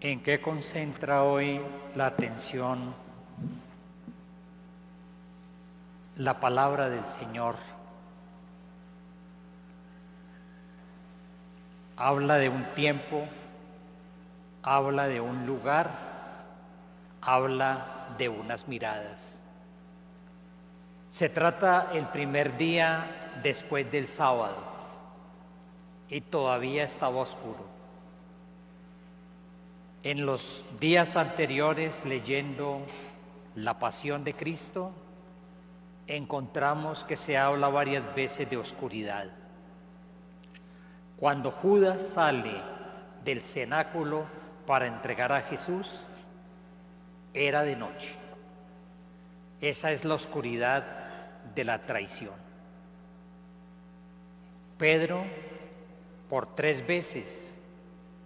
¿En qué concentra hoy la atención la palabra del Señor? Habla de un tiempo, habla de un lugar, habla de unas miradas. Se trata el primer día después del sábado y todavía estaba oscuro. En los días anteriores, leyendo la Pasión de Cristo, encontramos que se habla varias veces de oscuridad. Cuando Judas sale del cenáculo para entregar a Jesús, era de noche. Esa es la oscuridad de la traición. Pedro, por 3 veces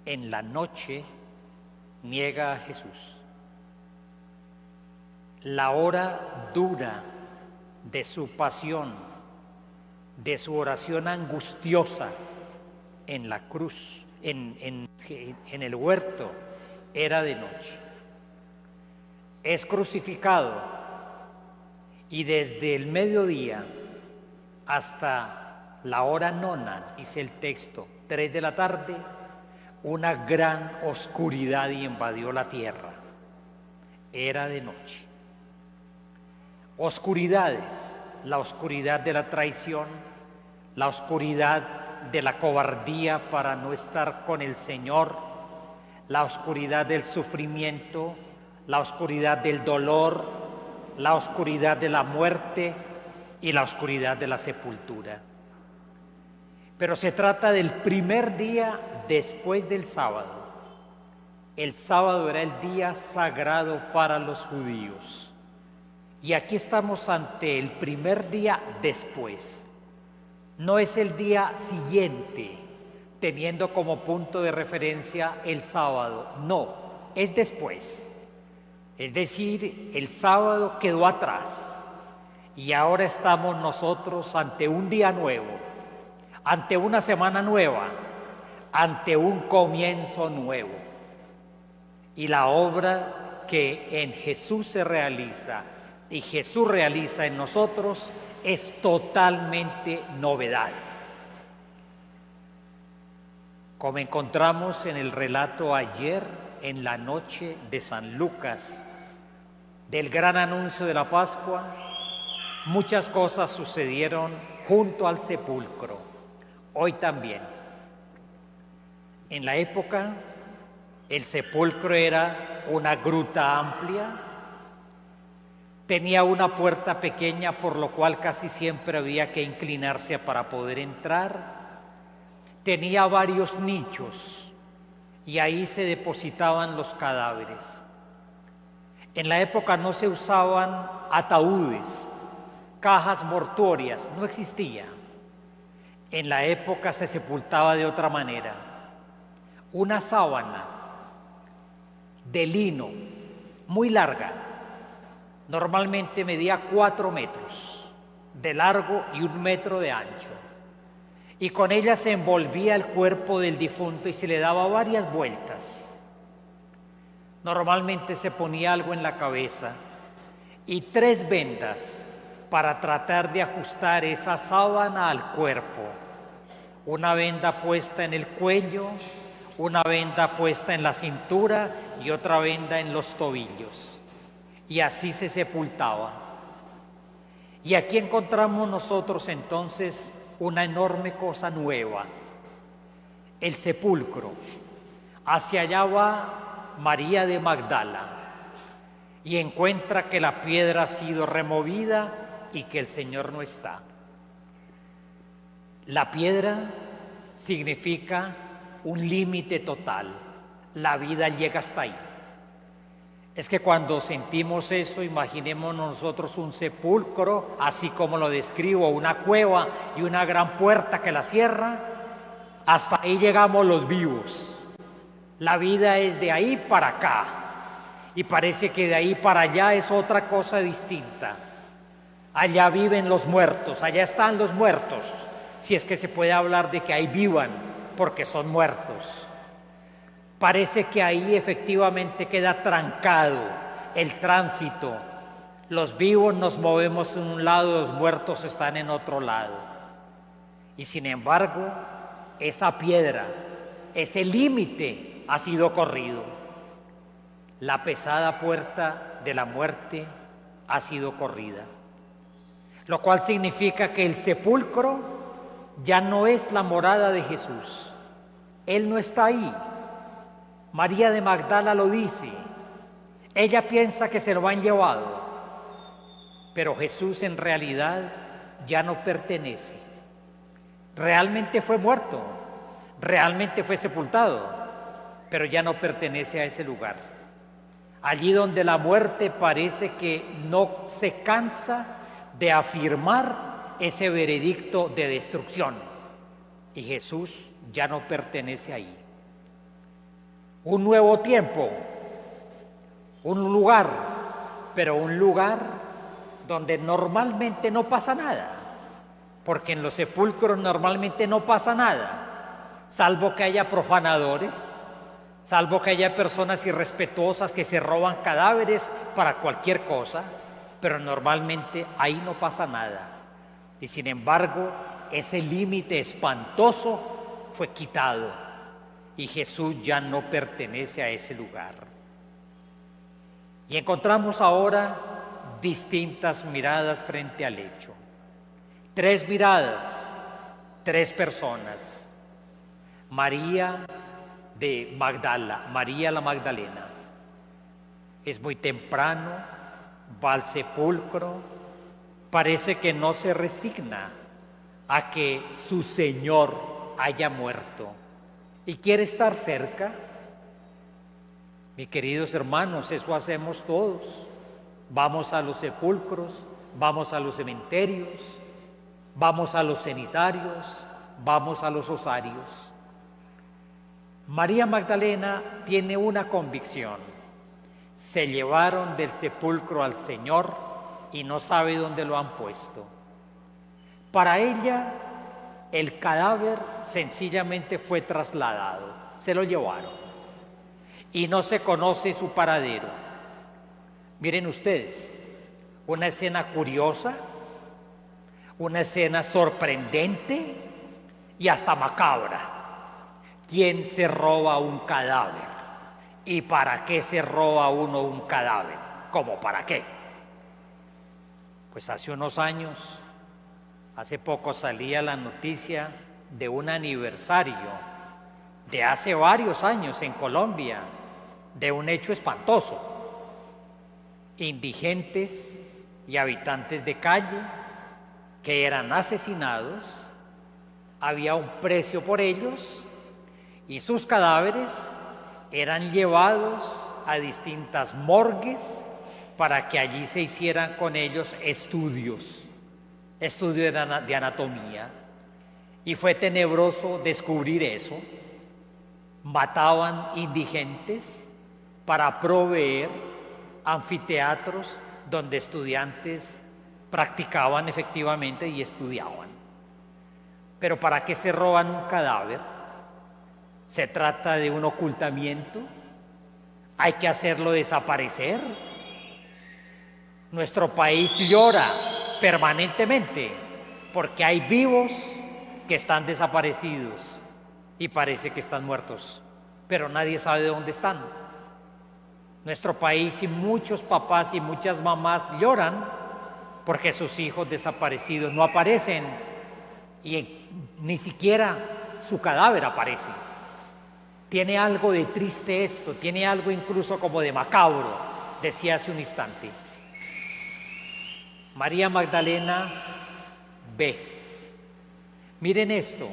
en la noche, niega a Jesús. La hora dura de su pasión, de su oración angustiosa en la cruz, en el huerto, era de noche. Es crucificado y desde el mediodía hasta la hora nona, dice el texto, 3 de la tarde, una gran oscuridad invadió la tierra. Era de noche. Oscuridades, la oscuridad de la traición, la oscuridad de la cobardía para no estar con el Señor, la oscuridad del sufrimiento, la oscuridad del dolor, la oscuridad de la muerte y la oscuridad de la sepultura. Pero se trata del primer día después del sábado. El sábado era el día sagrado para los judíos. Y aquí estamos ante el primer día después. No es el día siguiente, teniendo como punto de referencia el sábado. No, es después. Es decir, el sábado quedó atrás. Y ahora estamos nosotros ante un día nuevo, ante una semana nueva, ante un comienzo nuevo. Y la obra que en Jesús se realiza y Jesús realiza en nosotros es totalmente novedad. Como encontramos en el relato ayer en la noche de San Lucas, del gran anuncio de la Pascua, muchas cosas sucedieron junto al sepulcro. Hoy también. En la época, el sepulcro era una gruta amplia, tenía una puerta pequeña, por lo cual casi siempre había que inclinarse para poder entrar. Tenía varios nichos y ahí se depositaban los cadáveres. En la época no se usaban ataúdes, cajas mortuorias, no existía. En la época se sepultaba de otra manera. Una sábana de lino muy larga, normalmente medía 4 metros de largo y 1 metro de ancho. Y con ella se envolvía el cuerpo del difunto y se le daba varias vueltas. Normalmente se ponía algo en la cabeza y 3 vendas para tratar de ajustar esa sábana al cuerpo. Una venda puesta en el cuello, una venda puesta en la cintura y otra venda en los tobillos. Y así se sepultaba. Y aquí encontramos nosotros entonces una enorme cosa nueva, el sepulcro. Hacia allá va María de Magdala y encuentra que la piedra ha sido removida y que el Señor no está. La piedra significa un límite total, la vida llega hasta ahí. Es que cuando sentimos eso, imaginemos nosotros un sepulcro, así como lo describo, una cueva y una gran puerta que la cierra, hasta ahí llegamos los vivos. La vida es de ahí para acá, y parece que de ahí para allá es otra cosa distinta. Allá viven los muertos, allá están los muertos, si es que se puede hablar de que ahí vivan, porque son muertos. Parece que ahí efectivamente queda trancado el tránsito. Los vivos nos movemos en un lado, los muertos están en otro lado. Y sin embargo, esa piedra, ese límite ha sido corrido. La pesada puerta de la muerte ha sido corrida. Lo cual significa que el sepulcro ya no es la morada de Jesús. Él no está ahí. María de Magdala lo dice. Ella piensa que se lo han llevado. Pero Jesús en realidad ya no pertenece. Realmente fue muerto, realmente fue sepultado, pero ya no pertenece a ese lugar. Allí donde la muerte parece que no se cansa de afirmar ese veredicto de destrucción. Y Jesús ya no pertenece ahí. Un nuevo tiempo, un lugar, pero un lugar donde normalmente no pasa nada, porque en los sepulcros normalmente no pasa nada, salvo que haya profanadores, salvo que haya personas irrespetuosas que se roban cadáveres para cualquier cosa, pero normalmente ahí no pasa nada. Y sin embargo, ese límite espantoso fue quitado y Jesús ya no pertenece a ese lugar. Y encontramos ahora distintas miradas frente al hecho. 3 miradas, 3 personas. María de Magdala, María la Magdalena. Es muy temprano, va al sepulcro, parece que no se resigna a que su Señor haya muerto y quiere estar cerca. Mis queridos hermanos, eso hacemos todos. Vamos a los sepulcros, vamos a los cementerios, vamos a los cenizarios, vamos a los osarios. María Magdalena tiene una convicción: se llevaron del sepulcro al Señor y no sabe dónde lo han puesto. Para ella, el cadáver sencillamente fue trasladado, se lo llevaron y no se conoce su paradero. Miren ustedes, una escena curiosa, una escena sorprendente y hasta macabra. ¿Quién se roba un cadáver? ¿Y para qué se roba uno un cadáver? ¿Cómo para qué? Pues hace unos años, hace poco salía la noticia de un aniversario de hace varios años en Colombia, de un hecho espantoso. Indigentes y habitantes de calle que eran asesinados, había un precio por ellos y sus cadáveres eran llevados a distintas morgues para que allí se hicieran con ellos estudios de anatomía. Y fue tenebroso descubrir eso. Mataban indigentes para proveer anfiteatros donde estudiantes practicaban efectivamente y estudiaban. Pero ¿para qué se roban un cadáver? ¿Se trata de un ocultamiento? ¿Hay que hacerlo desaparecer? Nuestro país llora permanentemente porque hay vivos que están desaparecidos y parece que están muertos, pero nadie sabe de dónde están. Nuestro país y muchos papás y muchas mamás lloran porque sus hijos desaparecidos no aparecen y ni siquiera su cadáver aparece. Tiene algo de triste esto, tiene algo incluso como de macabro, decía hace un instante. María Magdalena ve. Miren esto,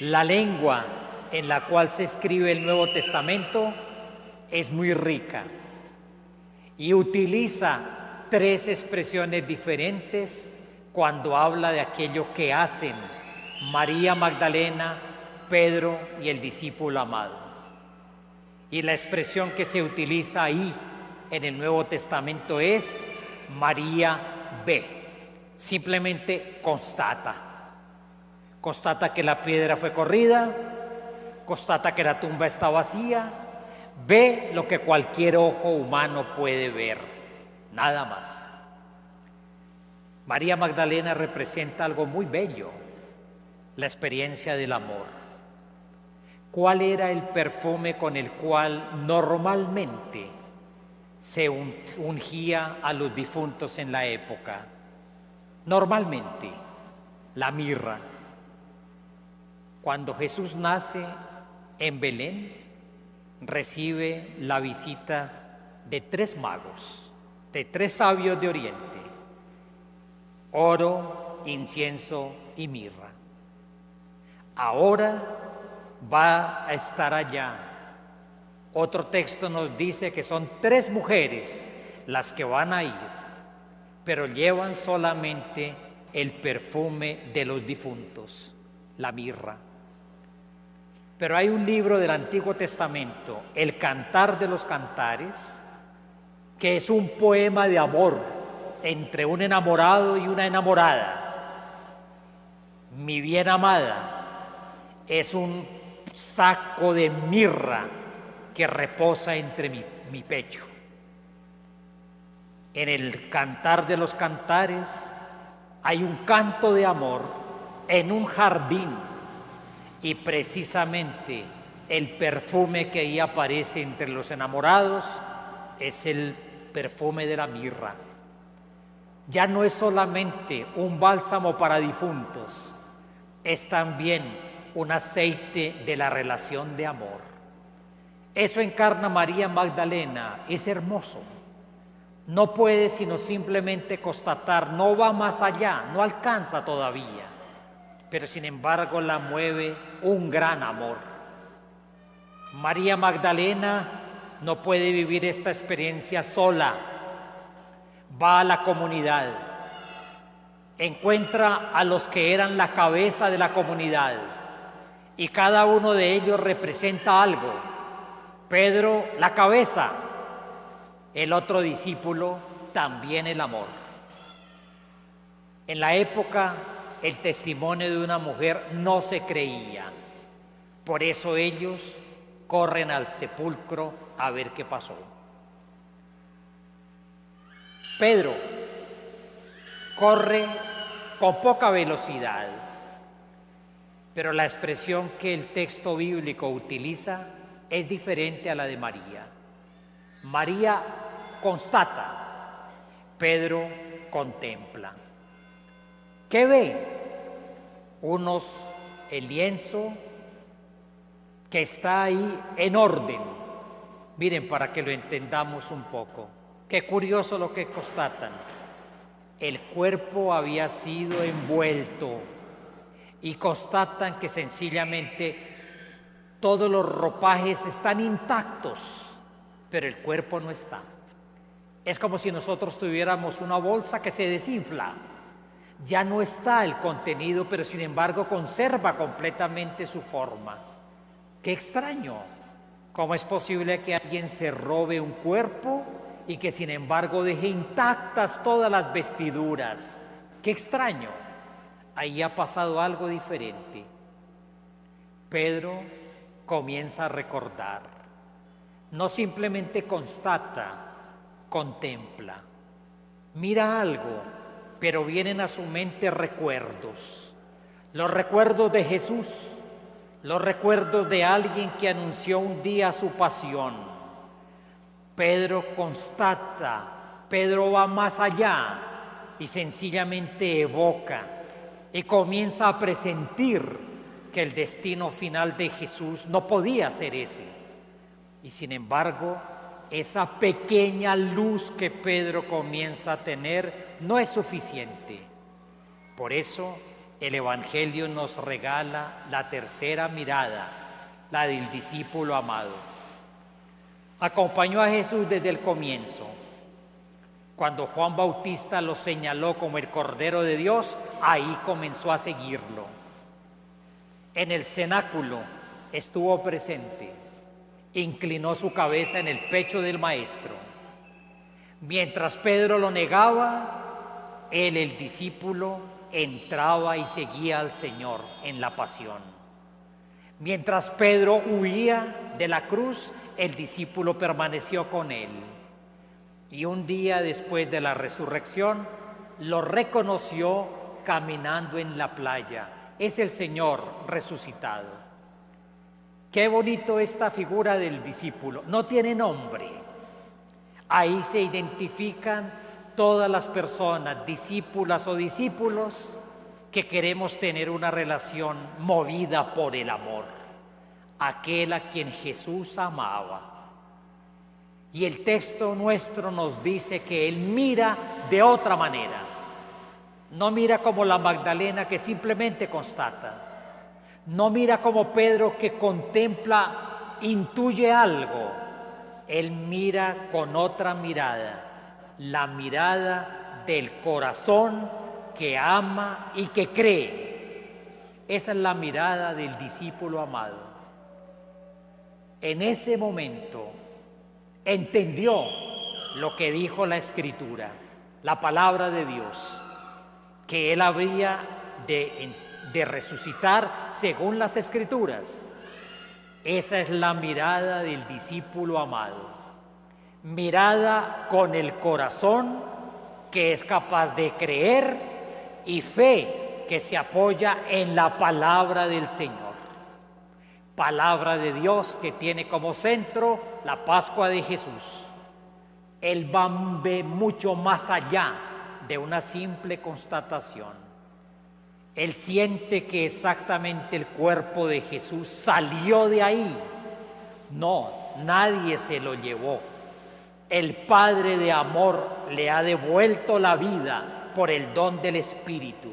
la lengua en la cual se escribe el Nuevo Testamento es muy rica y utiliza 3 expresiones diferentes cuando habla de aquello que hacen María Magdalena, Pedro y el discípulo amado. Y la expresión que se utiliza ahí en el Nuevo Testamento es María ve, simplemente constata que la piedra fue corrida, constata que la tumba está vacía, ve lo que cualquier ojo humano puede ver, nada más. María Magdalena representa algo muy bello, la experiencia del amor. ¿Cuál era el perfume con el cual normalmente se ungía a los difuntos en la época? Normalmente, la mirra. Cuando Jesús nace en Belén, recibe la visita de 3 magos, de 3 sabios de Oriente: oro, incienso y mirra. Ahora va a estar allá. Otro texto nos dice que son 3 mujeres las que van a ir, pero llevan solamente el perfume de los difuntos, la mirra. Pero hay un libro del Antiguo Testamento, el Cantar de los Cantares, que es un poema de amor entre un enamorado y una enamorada. Mi bien amada es un saco de mirra que reposa entre mi pecho. En el Cantar de los Cantares hay un canto de amor en un jardín, y precisamente el perfume que ahí aparece entre los enamorados es el perfume de la mirra. Ya no es solamente un bálsamo para difuntos, es también un aceite de la relación de amor. Eso encarna María Magdalena, es hermoso. No puede sino simplemente constatar, no va más allá, no alcanza todavía, pero sin embargo la mueve un gran amor. María Magdalena no puede vivir esta experiencia sola, va a la comunidad, encuentra a los que eran la cabeza de la comunidad y cada uno de ellos representa algo. Pedro, la cabeza; el otro discípulo, también el amor. En la época, el testimonio de una mujer no se creía. Por eso ellos corren al sepulcro a ver qué pasó. Pedro corre con poca velocidad, pero la expresión que el texto bíblico utiliza es diferente a la de María. María constata, Pedro contempla. ¿Qué ve? El lienzo que está ahí en orden. Miren, para que lo entendamos un poco. Qué curioso lo que constatan. El cuerpo había sido envuelto y constatan que sencillamente todos los ropajes están intactos, pero el cuerpo no está. Es como si nosotros tuviéramos una bolsa que se desinfla. Ya no está el contenido, pero sin embargo conserva completamente su forma. ¡Qué extraño! ¿Cómo es posible que alguien se robe un cuerpo y que sin embargo deje intactas todas las vestiduras? ¡Qué extraño! Ahí ha pasado algo diferente. Pedro comienza a recordar. No simplemente constata, contempla. Mira algo, pero vienen a su mente recuerdos. Los recuerdos de Jesús, los recuerdos de alguien que anunció un día su pasión. Pedro constata, Pedro va más allá y sencillamente evoca y comienza a presentir que el destino final de Jesús no podía ser ese. Y sin embargo, esa pequeña luz que Pedro comienza a tener no es suficiente. Por eso el Evangelio nos regala la tercera mirada, la del discípulo amado. Acompañó a Jesús desde el comienzo. Cuando Juan Bautista lo señaló como el Cordero de Dios, ahí comenzó a seguirlo. En el cenáculo estuvo presente, inclinó su cabeza en el pecho del Maestro. Mientras Pedro lo negaba, él, el discípulo, entraba y seguía al Señor en la pasión. Mientras Pedro huía de la cruz, el discípulo permaneció con él. Y un día después de la resurrección, lo reconoció caminando en la playa. Es el Señor resucitado. Qué bonito esta figura del discípulo. No tiene nombre. Ahí se identifican todas las personas, discípulas o discípulos, que queremos tener una relación movida por el amor, aquel a quien Jesús amaba. Y el texto nuestro nos dice que Él mira de otra manera. No mira como la Magdalena, que simplemente constata. No mira como Pedro, que contempla, intuye algo. Él mira con otra mirada, la mirada del corazón que ama y que cree. Esa es la mirada del discípulo amado. En ese momento entendió lo que dijo la Escritura, la palabra de Dios, que Él habría de resucitar según las Escrituras. Esa es la mirada del discípulo amado, mirada con el corazón que es capaz de creer y fe que se apoya en la palabra del Señor. Palabra de Dios que tiene como centro la Pascua de Jesús. Él ve mucho más allá de una simple constatación. Él siente que exactamente el cuerpo de Jesús salió de ahí. No, nadie se lo llevó. El Padre de amor le ha devuelto la vida por el don del Espíritu.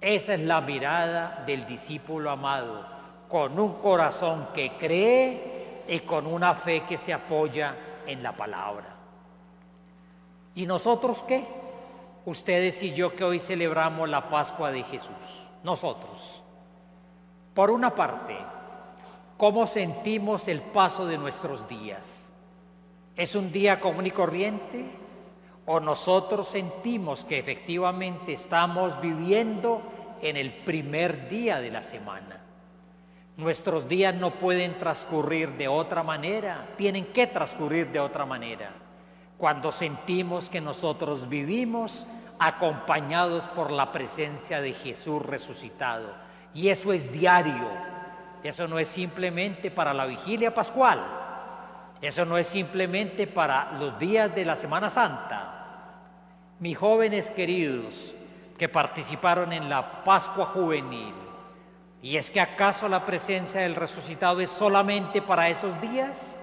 Esa es la mirada del discípulo amado, con un corazón que cree y con una fe que se apoya en la palabra. ¿Y nosotros qué? Ustedes y yo, que hoy celebramos la Pascua de Jesús. Nosotros, por una parte, ¿cómo sentimos el paso de nuestros días? ¿Es un día común y corriente? ¿O nosotros sentimos que efectivamente estamos viviendo en el primer día de la semana? Nuestros días no pueden transcurrir de otra manera, tienen que transcurrir de otra manera. Cuando sentimos que nosotros vivimos acompañados por la presencia de Jesús resucitado. Y eso es diario. Eso no es simplemente para la vigilia pascual. Eso no es simplemente para los días de la Semana Santa. Mis jóvenes queridos que participaron en la Pascua Juvenil, ¿y es que acaso la presencia del resucitado es solamente para esos días?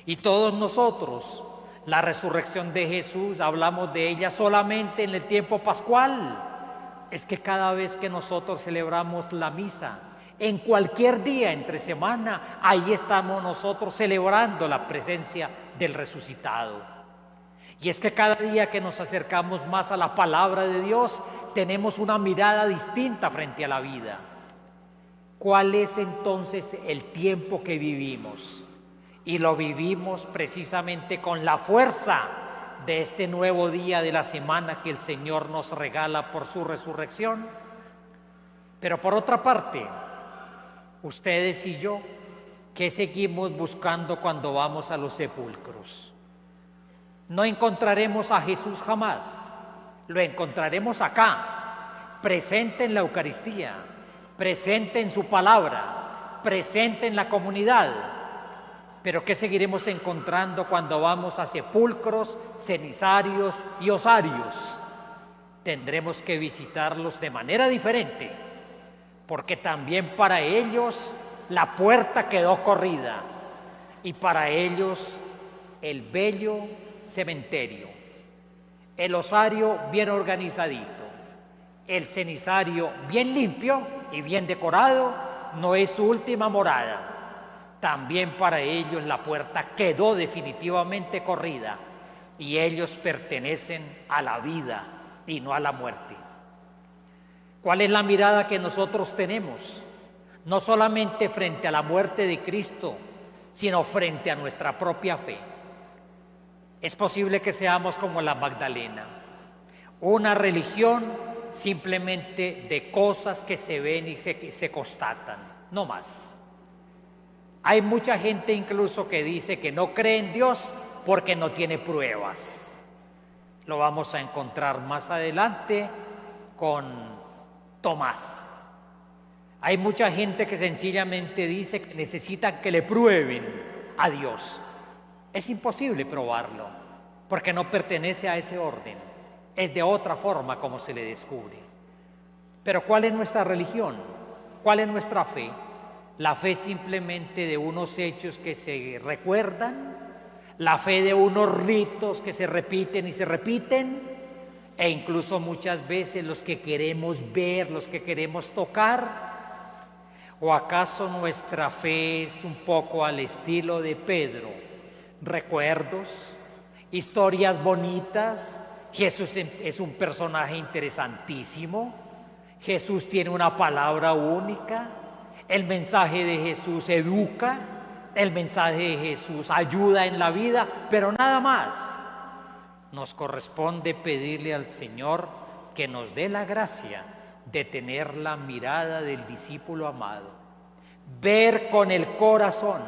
Y todos nosotros, la resurrección de Jesús, hablamos de ella solamente en el tiempo pascual. Es que cada vez que nosotros celebramos la misa, en cualquier día entre semana, ahí estamos nosotros celebrando la presencia del resucitado. Y es que cada día que nos acercamos más a la palabra de Dios, tenemos una mirada distinta frente a la vida. ¿Cuál es entonces el tiempo que vivimos? Y lo vivimos precisamente con la fuerza de este nuevo día de la semana que el Señor nos regala por su resurrección. Pero por otra parte, ustedes y yo, ¿qué seguimos buscando cuando vamos a los sepulcros? No encontraremos a Jesús jamás, lo encontraremos acá, presente en la Eucaristía, presente en su palabra, presente en la comunidad. Pero ¿qué seguiremos encontrando cuando vamos a sepulcros, cenizarios y osarios? Tendremos que visitarlos de manera diferente, porque también para ellos la puerta quedó corrida y para ellos el bello cementerio, el osario bien organizadito, el cenizario bien limpio y bien decorado, no es su última morada. También para ellos la puerta quedó definitivamente corrida y ellos pertenecen a la vida y no a la muerte. ¿Cuál es la mirada que nosotros tenemos? No solamente frente a la muerte de Cristo, sino frente a nuestra propia fe. Es posible que seamos como la Magdalena, una religión simplemente de cosas que se ven y se constatan. no más. Hay mucha gente incluso que dice que no cree en Dios porque no tiene pruebas. Lo vamos a encontrar más adelante con Tomás. Hay mucha gente que sencillamente dice que necesitan que le prueben a Dios. Es imposible probarlo, porque no pertenece a ese orden. Es de otra forma como se le descubre. Pero ¿cuál es nuestra religión? ¿Cuál es nuestra fe? La fe simplemente de unos hechos que se recuerdan, la fe de unos ritos que se repiten y se repiten, e incluso muchas veces los que queremos ver, los que queremos tocar. ¿O acaso nuestra fe es un poco al estilo de Pedro? Recuerdos, historias bonitas. Jesús es un personaje interesantísimo. Jesús tiene una palabra única. El mensaje de Jesús educa. El mensaje de Jesús ayuda en la vida, pero nada más. Nos corresponde pedirle al Señor que nos dé la gracia de tener la mirada del discípulo amado. Ver con el corazón.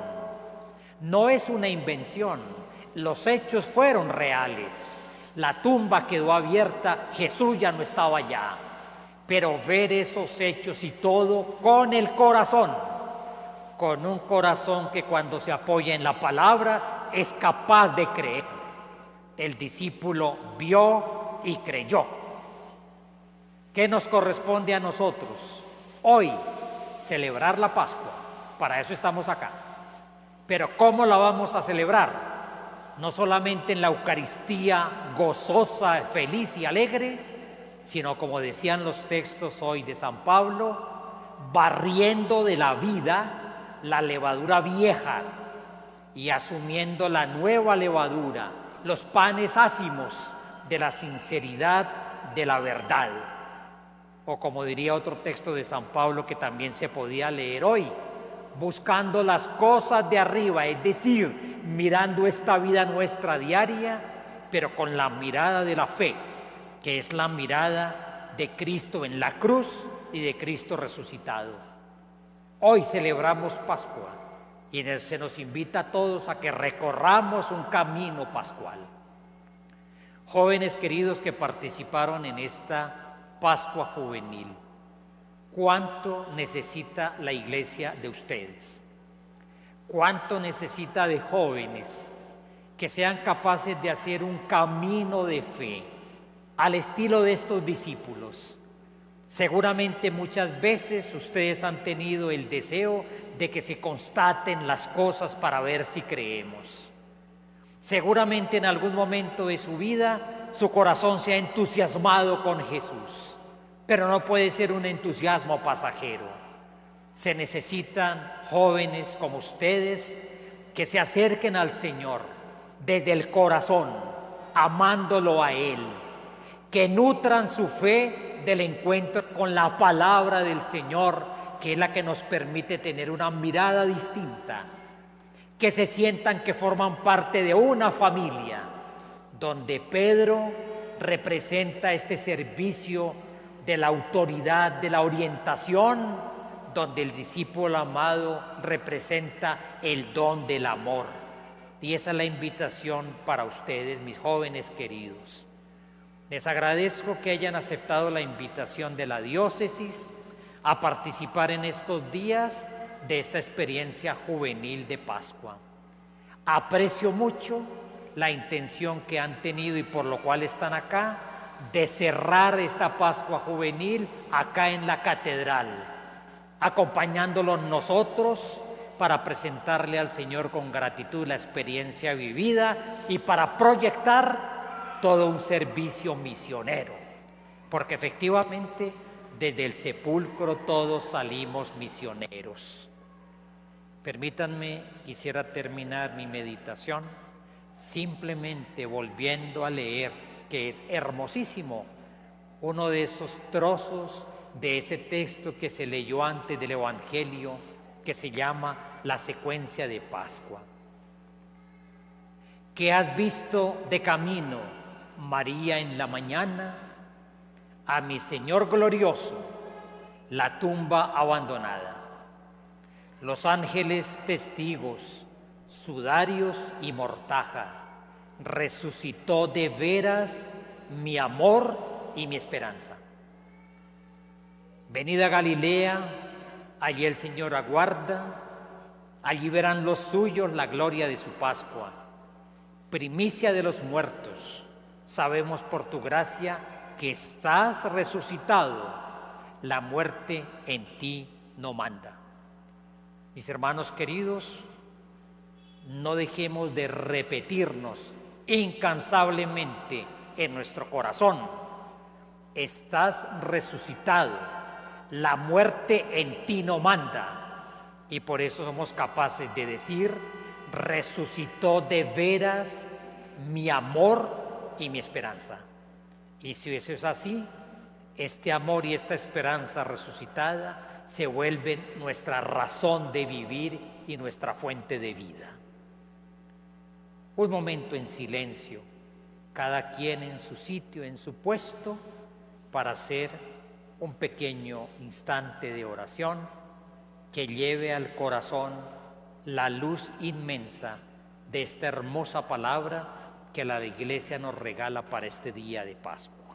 No es una invención. Los hechos fueron reales. La tumba quedó abierta, Jesús ya no estaba allá. Pero ver esos hechos y todo con el corazón. Con un corazón que cuando se apoya en la palabra es capaz de creer. El discípulo vio y creyó. ¿Qué nos corresponde a nosotros? Hoy, celebrar la Pascua. Para eso estamos acá. Pero ¿cómo la vamos a celebrar? No solamente en la Eucaristía gozosa, feliz y alegre, sino como decían los textos hoy de San Pablo, barriendo de la vida la levadura vieja y asumiendo la nueva levadura, los panes ácimos de la sinceridad, de la verdad. O como diría otro texto de San Pablo que también se podía leer hoy, buscando las cosas de arriba, es decir, mirando esta vida nuestra diaria, pero con la mirada de la fe, que es la mirada de Cristo en la cruz y de Cristo resucitado. Hoy celebramos Pascua y se nos invita a todos a que recorramos un camino pascual. Jóvenes queridos que participaron en esta Pascua juvenil, ¿cuánto necesita la iglesia de ustedes? ¿Cuánto necesita de jóvenes que sean capaces de hacer un camino de fe al estilo de estos discípulos? Seguramente muchas veces ustedes han tenido el deseo de que se constaten las cosas para ver si creemos. Seguramente en algún momento de su vida su corazón se ha entusiasmado con Jesús, pero no puede ser un entusiasmo pasajero. Se necesitan jóvenes como ustedes que se acerquen al Señor desde el corazón, amándolo a Él, que nutran su fe del encuentro con la palabra del Señor, que es la que nos permite tener una mirada distinta, que se sientan que forman parte de una familia, donde Pedro representa este servicio de la autoridad, de la orientación, donde el discípulo amado representa el don del amor. Y esa es la invitación para ustedes, mis jóvenes queridos. Les agradezco que hayan aceptado la invitación de la diócesis a participar en estos días de esta experiencia juvenil de Pascua. Aprecio mucho la intención que han tenido y por lo cual están acá, de cerrar esta Pascua juvenil acá en la catedral, acompañándolos nosotros para presentarle al Señor con gratitud la experiencia vivida y para proyectar todo un servicio misionero, porque efectivamente desde el sepulcro todos salimos misioneros. Permítanme, quisiera terminar mi meditación simplemente volviendo a leer, que es hermosísimo, uno de esos trozos de ese texto que se leyó antes del Evangelio, que se llama la secuencia de Pascua. ¿Qué has visto de camino, María, en la mañana? A mi Señor glorioso, la tumba abandonada. los ángeles testigos, sudarios y mortaja, resucitó de veras mi amor y mi esperanza. Venid a Galilea, allí el Señor aguarda, allí verán los suyos la gloria de su Pascua. Primicia de los muertos, sabemos por tu gracia que estás resucitado, la muerte en ti no manda. Mis hermanos queridos, no dejemos de repetirnos incansablemente en nuestro corazón: estás resucitado, la muerte en ti no manda. Y por eso somos capaces de decir: resucitó de veras mi amor y mi esperanza. Y si eso es así, este amor y esta esperanza resucitada se vuelven nuestra razón de vivir y nuestra fuente de vida. Un momento en silencio, cada quien en su sitio, en su puesto, para hacer un pequeño instante de oración que lleve al corazón la luz inmensa de esta hermosa palabra que la Iglesia nos regala para este día de Pascua.